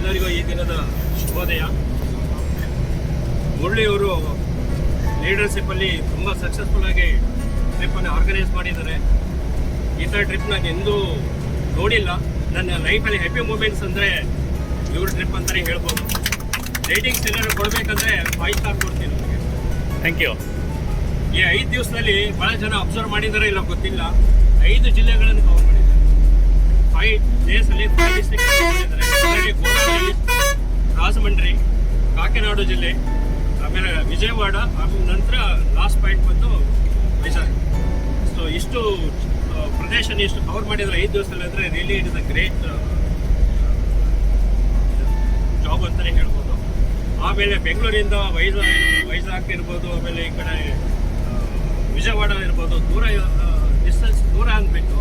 ಎಲ್ಲರಿಗೂ ಈ ದಿನದ ಶುಭೋದಯ. ಮುರಳಿಯವರು ಲೀಡರ್ಶಿಪ್ಪಲ್ಲಿ ತುಂಬ ಸಕ್ಸಸ್ಫುಲ್ ಆಗಿ ಟ್ರಿಪ್ಪನ್ನು ಆರ್ಗನೈಸ್ ಮಾಡಿದ್ದಾರೆ. ಈ ಥರ ಟ್ರಿಪ್ ನಾನು ಎಂದೂ ನೋಡಿಲ್ಲ. ನನ್ನ ಲೈಫಲ್ಲಿ ಹ್ಯಾಪಿ ಮೂಮೆಂಟ್ಸ್ ಅಂದರೆ ಇವ್ರ ಟ್ರಿಪ್ ಅಂತಲೇ ಹೇಳ್ಬೋದು. ರೇಟಿಂಗ್ಸ್ ಏನಾದ್ರು ಕೊಡಬೇಕಂದ್ರೆ 5 ಸ್ಟಾರ್ ಕೊಡ್ತೀನಿ ನನಗೆ. Thank you. ಈ 5 ದಿವಸದಲ್ಲಿ ಭಾಳ ಜನ ಅಬ್ಸರ್ವ್ ಮಾಡಿದ್ದಾರೆ ಇಲ್ಲ ಗೊತ್ತಿಲ್ಲ, 5 ಜಿಲ್ಲೆಗಳನ್ನು ಕವರ್ ಮಾಡಿದ್ದಾರೆ. 5 ಡೇಸಲ್ಲಿ 5 ಡಿಸ್ಟ್ರಿಕ್ಟ್ ಮಾಡಿದ್ದಾರೆ. ಗೋದಾವರಿ, ರಾಜಮಂಡ್ರಿ, ಕಾಕಿನಾಡ ಜಿಲ್ಲೆ, ಆಮೇಲೆ ವಿಜಯವಾಡ, ಆಮೇಲೆ ನಂತರ ಲಾಸ್ಟ್ ಪಾಯಿಂಟ್ ಬಂದು ವೈಜಾಗ್. ಸೊ ಇಷ್ಟು ಪ್ರದೇಶನ ಇಷ್ಟು ಕವರ್ ಮಾಡಿದರೆ 5 ದಿವಸದಲ್ಲಿ ಅಂದರೆ really it is a great job ಅಂತಲೇ ಹೇಳ್ಬೋದು. ಆಮೇಲೆ ಬೆಂಗಳೂರಿಂದ ವೈಜಾಗ್ ಇರ್ಬೋದು, ಆಮೇಲೆ ಈ ಕಡೆ ವಿಜಯವಾಡ ಇರ್ಬೋದು, ದೂರ ಡಿಸ್ಟೆನ್ಸ್ ದೂರ ಅಂದ್ಬಿಟ್ಟು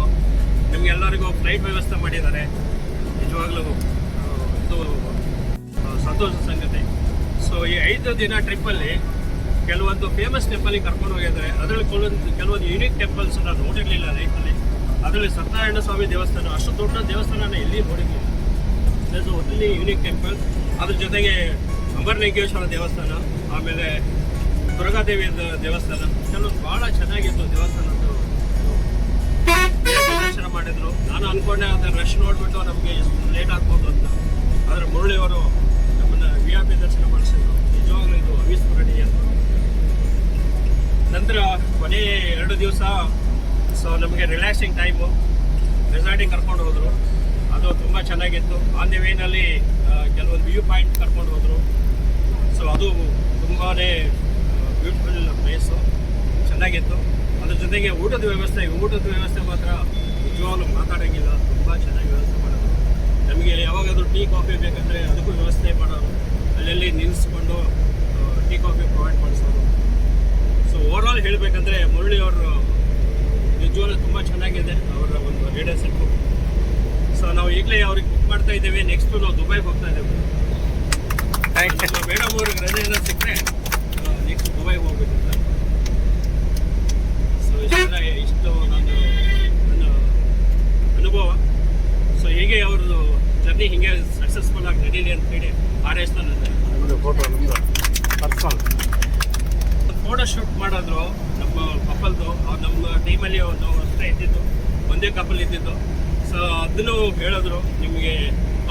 ನಿಮಗೆಲ್ಲರಿಗೂ ಫ್ಲೈಟ್ ವ್ಯವಸ್ಥೆ ಮಾಡಿದ್ದಾರೆ. ನಿಜವಾಗ್ಲೂ ಇದು ಸಂತೋಷದ ಸಂಗತಿ. ಸೊ ಈ 5 ದಿನ ಟ್ರಿಪ್ಪಲ್ಲಿ ಕೆಲವೊಂದು ಫೇಮಸ್ ಟೆಂಪಲ್ಗೆ ಕರ್ಕೊಂಡು ಹೋಗಿದ್ದಾರೆ. ಅದರಲ್ಲಿ ಕೆಲವೊಂದು ಯುನೀಕ್ ಟೆಂಪಲ್ಸ್ ನಾನು ನೋಡಿರಲಿಲ್ಲ ಲೈಫಲ್ಲಿ. ಅದರಲ್ಲಿ ಸತ್ಯನಾರಾಯಣ ಸ್ವಾಮಿ ದೇವಸ್ಥಾನ, ಅಷ್ಟು ದೊಡ್ಡ ದೇವಸ್ಥಾನ ಎಲ್ಲಿ ನೋಡಿರಲಿಲ್ಲ. That's only unique temple. ಅದ್ರ ಜೊತೆಗೆ ಅಮರಲಿಂಗೇಶ್ವರ ದೇವಸ್ಥಾನ, ಆಮೇಲೆ ದುರ್ಗಾದೇವಿ ದೇವಸ್ಥಾನ, ಕೆಲವೊಂದು ಭಾಳ ಚೆನ್ನಾಗಿತ್ತು ದೇವಸ್ಥಾನದ್ದು. ದರ್ಶನ ಮಾಡಿದ್ರು. ನಾನು ಅನ್ಕೊಂಡೆ ಅದರ ರಶ್ ನೋಡಿಬಿಟ್ಟು ನಮಗೆ ಎಷ್ಟು ಲೇಟ್ ಆಗ್ಬೋದು ಅಂತ. ಆದರೆ ಮುರಳಿಯವರು ನಮ್ಮನ್ನು VIP ದರ್ಶನ ಮಾಡಿಸಿದ್ರು. ನಿಜವಾಗ್ಲೂ ಇದು ಅವಿಸ್ಮರಣೀಯ. ನಂತರ ಕೊನೆ 2 ದಿವಸ ಸೊ ನಮಗೆ ರಿಲ್ಯಾಕ್ಸಿಂಗ್ ಟೈಮು, ರೆಸಾರ್ಟಿಗೆ ಕರ್ಕೊಂಡು ಹೋದರು. ಅದು ತುಂಬ ಚೆನ್ನಾಗಿತ್ತು. ಆನ್ ದಿ ವೇನಲ್ಲಿ ಕೆಲವೊಂದು ವ್ಯೂ ಪಾಯಿಂಟ್ ಕರ್ಕೊಂಡು ಹೋದರು. ಸೊ ಅದು ತುಂಬಾ ಬ್ಯೂಟಿಫುಲ್ ಪ್ಲೇಸು, ಚೆನ್ನಾಗಿತ್ತು. ಅದ್ರ ಜೊತೆಗೆ ಊಟದ ವ್ಯವಸ್ಥೆ ಮಾತ್ರ ನಿಜವಾಗ್ಲೂ ಮಾತಾಡೋಂಗಿಲ್ಲ. ತುಂಬ ಚೆನ್ನಾಗಿ ವ್ಯವಸ್ಥೆ ಮಾಡೋದು. ನಮಗೆ ಯಾವಾಗಾದರೂ ಟೀ ಕಾಫಿ ಬೇಕಂದರೆ ಅದಕ್ಕೂ ವ್ಯವಸ್ಥೆ ಮಾಡೋರು. ಅಲ್ಲೆಲ್ಲಿ ನಿಲ್ಲಿಸ್ಕೊಂಡು ಟೀ ಕಾಫಿ ಪ್ರೊವೈಡ್ ಮಾಡಿಸೋದು. ಸೊ ಓವರಾಲ್ ಹೇಳಬೇಕಂದ್ರೆ ಮುರಳಿಯವರು ನಿಜವಾಗ್ಲೂ ತುಂಬ ಚೆನ್ನಾಗಿದೆ ಅವರ ಒಂದು ಲೀಡರ್ಶಿಪ್ಪು. ಸೊ ನಾವು ಈಗಲೇ ಅವ್ರಿಗೆ ಬುಕ್ ಮಾಡ್ತಾ ಇದ್ದೇವೆ. ನೆಕ್ಸ್ಟು ನಾವು ದುಬೈಗೆ ಹೋಗ್ತಾ ಇದ್ದೇವೆ. ಮೇಡಮ್ ಅವ್ರಿಗೆ ರಜೆಯಿಂದ ಸಿಕ್ಕರೆ ನೆಕ್ಸ್ಟ್ ದುಬೈಗೆ ಹೋಗ್ಬೇಕಂತ. ಸೊ ಇಷ್ಟು ನನ್ನ ಅನುಭವ. ಸೊ ಹೀಗೆ ಅವ್ರದ್ದು ಜರ್ನಿ ಹೀಗೆ ಸಕ್ಸಸ್ಫುಲ್ ಆಗಿ ನಡೀಲಿ ಅಂತ ಹೇಳಿ ಹಾರೈಸ್ತಾ ನನ್ನ ಫೋಟೋ ಶೂಟ್ ಮಾಡಿದ್ರು ನಮ್ಮ ಕಪಲ್ದು. ನಮ್ಮ ಟೀಮಲ್ಲಿ ಒಂದು ಅಷ್ಟೇ ಇದ್ದಿದ್ದು, ಒಂದೇ ಕಪಲ್ ಇದ್ದಿದ್ದು. ಸೊ ಅದನ್ನು ಹೇಳಿದ್ರು, ನಿಮಗೆ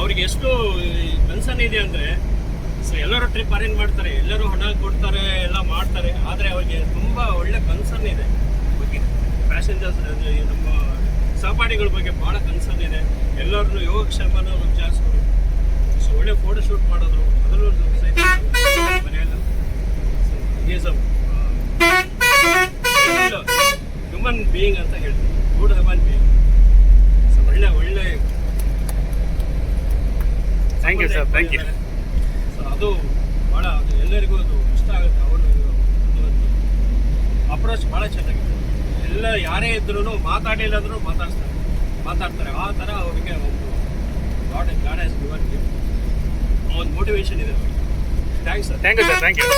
ಅವ್ರಿಗೆ ಎಷ್ಟು ಕನ್ಸರ್ನ್ ಇದೆ ಅಂದರೆ, ಸೊ ಎಲ್ಲರೂ ಟ್ರಿಪ್ ಅರೇಂಜ್ ಮಾಡ್ತಾರೆ, ಎಲ್ಲರೂ ಹಣ ಕೊಡ್ತಾರೆ, ಎಲ್ಲ ಮಾಡ್ತಾರೆ. ಆದರೆ ಅವ್ರಿಗೆ ತುಂಬ ಒಳ್ಳೆ ಕನ್ಸರ್ನ್ ಇದೆ ಬಗ್ಗೆ. ಪ್ಯಾಸೆಂಜರ್ಸ್ ನಮ್ಮ ಸಹಪಾಠಿಗಳ ಬಗ್ಗೆ ಭಾಳ ಕನ್ಸರ್ನ್ ಇದೆ. ಎಲ್ಲರನ್ನು ಯೋಗಕ್ಷೇಮನ ವಿಚಾರಿಸಿದ್ರು. ಸೊ ಒಳ್ಳೆ ಫೋಟೋ ಶೂಟ್ ಮಾಡಿದ್ರು. ಅದರಲ್ಲೂ ಸಹಿತ ಮನೆಯಲ್ಲ. ಈಸ್ ಅ ಹ್ಯೂಮನ್ ಬೀಯಿಂಗ್ ಅಂತ ಹೇಳ್ತೀವಿ. Good human being. ಸೊ ಒಳ್ಳೆ thank you sir. Thank you. So ಅದು ಭಾಳ ಎಲ್ಲರಿಗೂ ಅದು ಇಷ್ಟ ಆಗುತ್ತೆ. ಅವರು ಅಪ್ರೋಚ್ ಭಾಳ ಚೆನ್ನಾಗಿದೆ. ಎಲ್ಲ ಯಾರೇ ಇದ್ರೂ ಮಾತಾಡಿಲ್ಲ ಅಂದರೂ ಮಾತಾಡ್ತಾರೆ. ಆ ಥರ ಅವರಿಗೆ ಒಂದು ಗಾಡ್ ಹ್ಯಾಸ್ ಗಿವನ್ ಗಿಫ್ಟ್, ಒಂದು ಮೋಟಿವೇಶನ್ ಇದೆ ಅವರಿಗೆ. Thanks sir. Thank you sir. Thank you.